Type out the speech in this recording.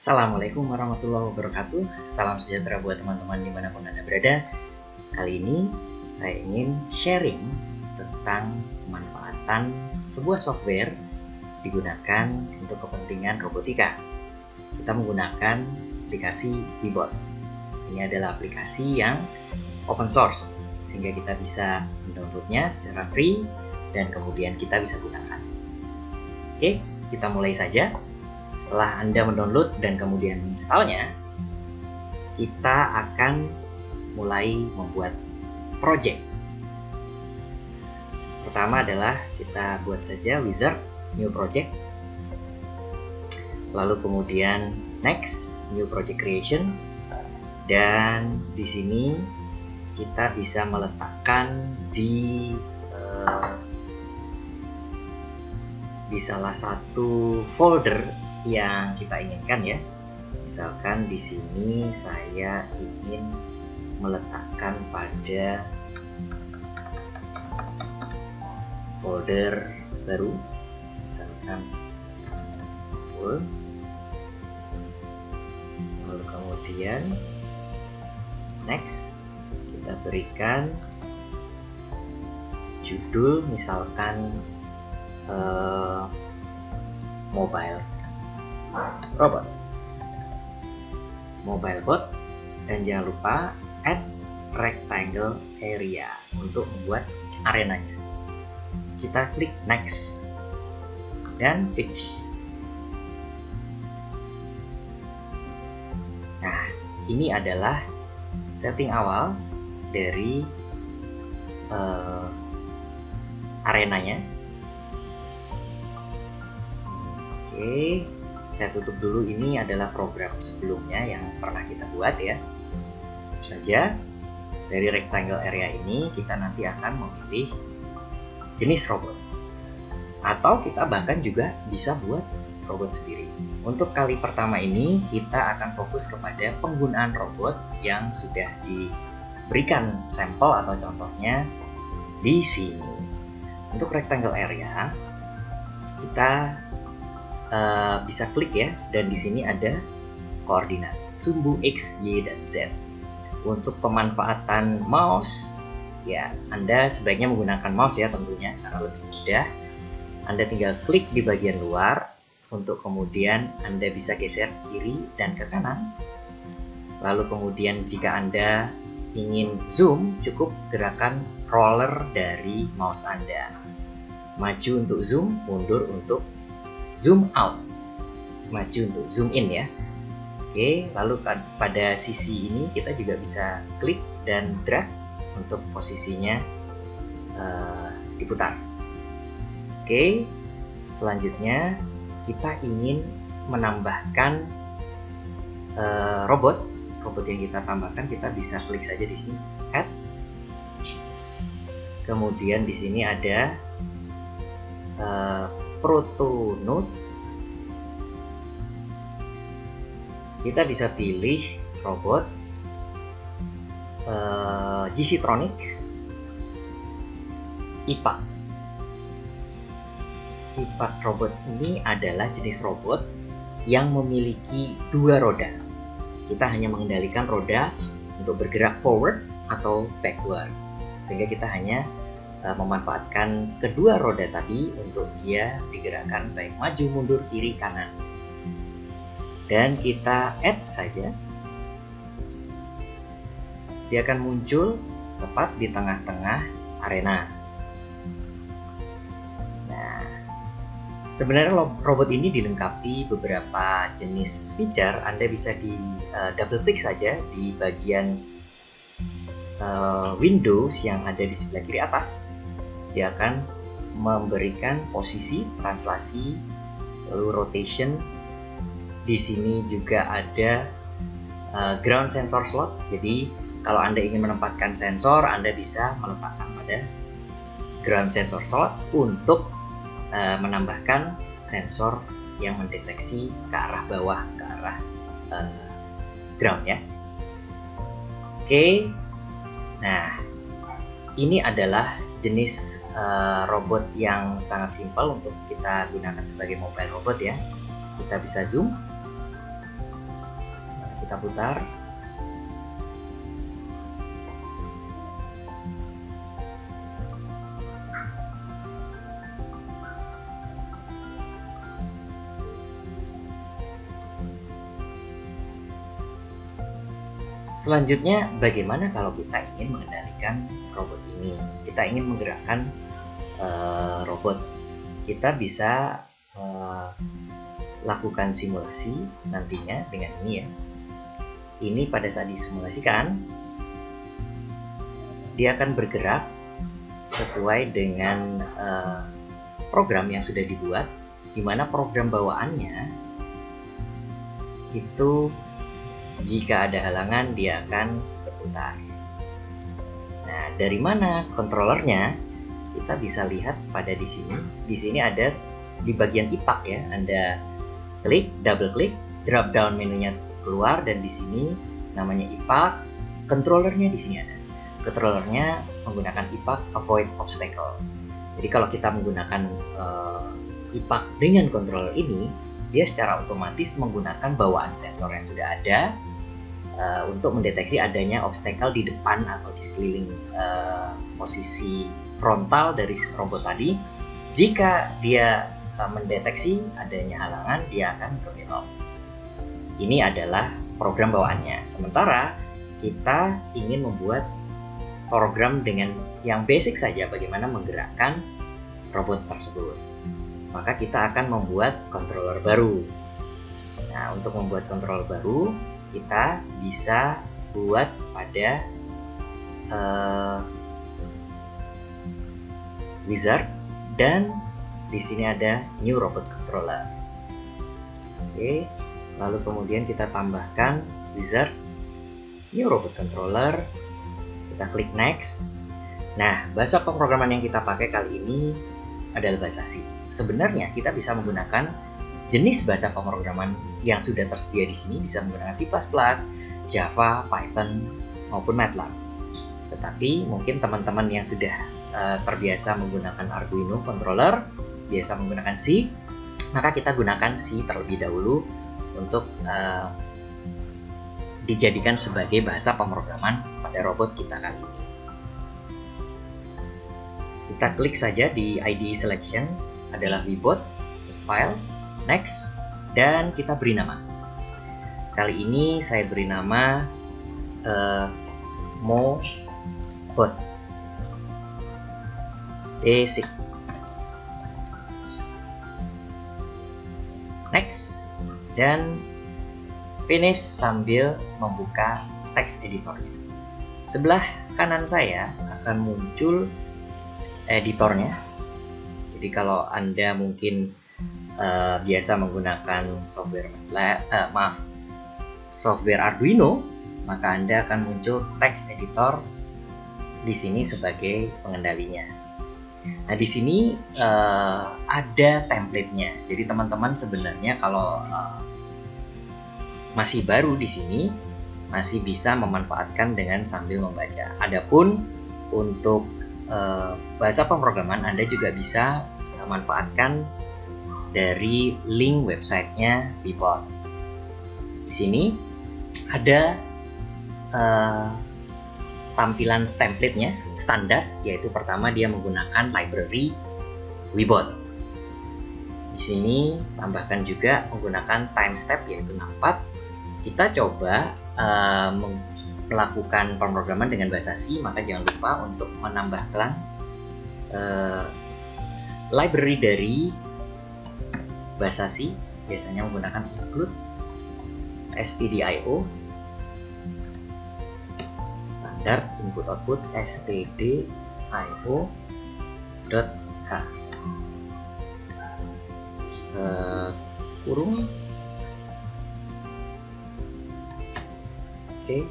Assalamualaikum warahmatullahi wabarakatuh. Salam sejahtera buat teman-teman dimanapun Anda berada. Kali ini saya ingin sharing tentang pemanfaatan sebuah software digunakan untuk kepentingan robotika. Kita menggunakan aplikasi Bbots. Ini adalah aplikasi yang open source, sehingga kita bisa mendownloadnya secara free dan kemudian kita bisa gunakan. Oke, kita mulai saja. Setelah Anda mendownload dan kemudian installnya, kita akan mulai membuat project. Pertama adalah kita buat saja wizard new project, lalu kemudian next new project creation, dan di sini kita bisa meletakkan di salah satu folder yang kita inginkan ya. Misalkan di sini saya ingin meletakkan pada folder baru, misalkan full, lalu kemudian next, kita berikan judul misalkan mobile bot, dan jangan lupa add rectangle area untuk membuat arenanya. Kita klik next dan finish. Nah, ini adalah setting awal dari arenanya. Oke, saya tutup dulu. Ini adalah program sebelumnya yang pernah kita buat ya. Tentu saja dari rectangle area ini kita nanti akan memilih jenis robot, atau kita bahkan juga bisa buat robot sendiri. Untuk kali pertama ini kita akan fokus kepada penggunaan robot yang sudah diberikan sampel atau contohnya di sini. Untuk rectangle area kita bisa klik ya, dan di sini ada koordinat sumbu X, Y, dan Z. Untuk pemanfaatan mouse ya, Anda sebaiknya menggunakan mouse ya tentunya, karena lebih mudah. Anda tinggal klik di bagian luar, untuk kemudian Anda bisa geser kiri dan ke kanan. Lalu kemudian jika Anda ingin zoom, cukup gerakan roller dari mouse Anda. Maju untuk zoom, mundur untuk zoom out, maju untuk zoom in ya. Oke, lalu pada sisi ini kita juga bisa klik dan drag untuk posisinya diputar. Oke, selanjutnya kita ingin menambahkan robot yang kita tambahkan. Kita bisa klik saja di sini add, kemudian di sini ada Proto Nodes. Kita bisa pilih robot GC-Tronic IPAC. IPAC robot ini adalah jenis robot yang memiliki dua roda. Kita hanya mengendalikan roda untuk bergerak forward atau backward, sehingga kita hanya memanfaatkan kedua roda tadi untuk dia digerakkan baik maju, mundur, kiri, kanan. Dan kita add saja. Dia akan muncul tepat di tengah-tengah arena. Nah, sebenarnya robot ini dilengkapi beberapa jenis feature. Anda bisa di double klik saja di bagian Windows yang ada di sebelah kiri atas. Dia akan memberikan posisi, translasi, lalu rotation. Di sini juga ada ground sensor slot. Jadi kalau Anda ingin menempatkan sensor, Anda bisa meletakkan pada ground sensor slot untuk menambahkan sensor yang mendeteksi ke arah bawah, ke arah ground ya. Oke. Nah, ini adalah jenis robot yang sangat simpel untuk kita gunakan sebagai mobile robot ya. Kita bisa zoom kita putar. Selanjutnya, bagaimana kalau kita ingin mengendalikan robot ini? Kita ingin menggerakkan robot. Kita bisa lakukan simulasi nantinya dengan ini ya. Ini pada saat disimulasikan, dia akan bergerak sesuai dengan program yang sudah dibuat, di mana program bawaannya itu jika ada halangan dia akan berputar. Nah, dari mana kontrolernya? Kita bisa lihat pada di sini. Di sini ada di bagian IPAK ya. Anda klik, double klik, drop down menunya keluar, dan di sini namanya IPAK. Controllernya di sini ada. Controllernya menggunakan IPAK avoid obstacle. Jadi kalau kita menggunakan IPAK dengan controller ini, dia secara otomatis menggunakan bawaan sensor yang sudah ada untuk mendeteksi adanya obstacle di depan atau di sekeliling posisi frontal dari robot tadi. Jika dia mendeteksi adanya halangan, dia akan berbelok. Ini adalah program bawaannya. Sementara kita ingin membuat program dengan yang basic saja, bagaimana menggerakkan robot tersebut. Maka kita akan membuat controller baru. Nah, untuk membuat controller baru, kita bisa buat pada wizard, dan di sini ada new robot controller. Oke, lalu kemudian kita tambahkan wizard, new robot controller, kita klik next. Nah, bahasa pemrograman yang kita pakai kali ini adalah bahasa C. Sebenarnya kita bisa menggunakan jenis bahasa pemrograman yang sudah tersedia di sini, bisa menggunakan C++, Java, Python, maupun MATLAB. Tetapi mungkin teman-teman yang sudah terbiasa menggunakan Arduino controller, biasa menggunakan C, maka kita gunakan C terlebih dahulu untuk dijadikan sebagai bahasa pemrograman pada robot kita kali ini. Kita klik saja di IDE selection, adalah Vbot, file, next, dan kita beri nama. Kali ini saya beri nama Mobot Basic. Next, dan finish sambil membuka text editornya. Sebelah kanan saya akan muncul editornya. Jadi kalau Anda mungkin biasa menggunakan software Arduino, maka Anda akan muncul text editor di sini sebagai pengendalinya. Nah, di sini ada template-nya. Jadi teman-teman sebenarnya kalau masih baru di sini masih bisa memanfaatkan dengan sambil membaca. Adapun untuk bahasa pemrograman, Anda juga bisa memanfaatkan dari link websitenya Vbot. Di sini ada tampilan template-nya standar, yaitu pertama dia menggunakan library Vbot. Di sini tambahkan juga menggunakan time step yaitu 64. Kita coba melakukan pemrograman dengan bahasa C, maka jangan lupa untuk menambahkan library dari bahasa C, biasanya menggunakan include stdio standar input output stdio.h. Kurung. Oke.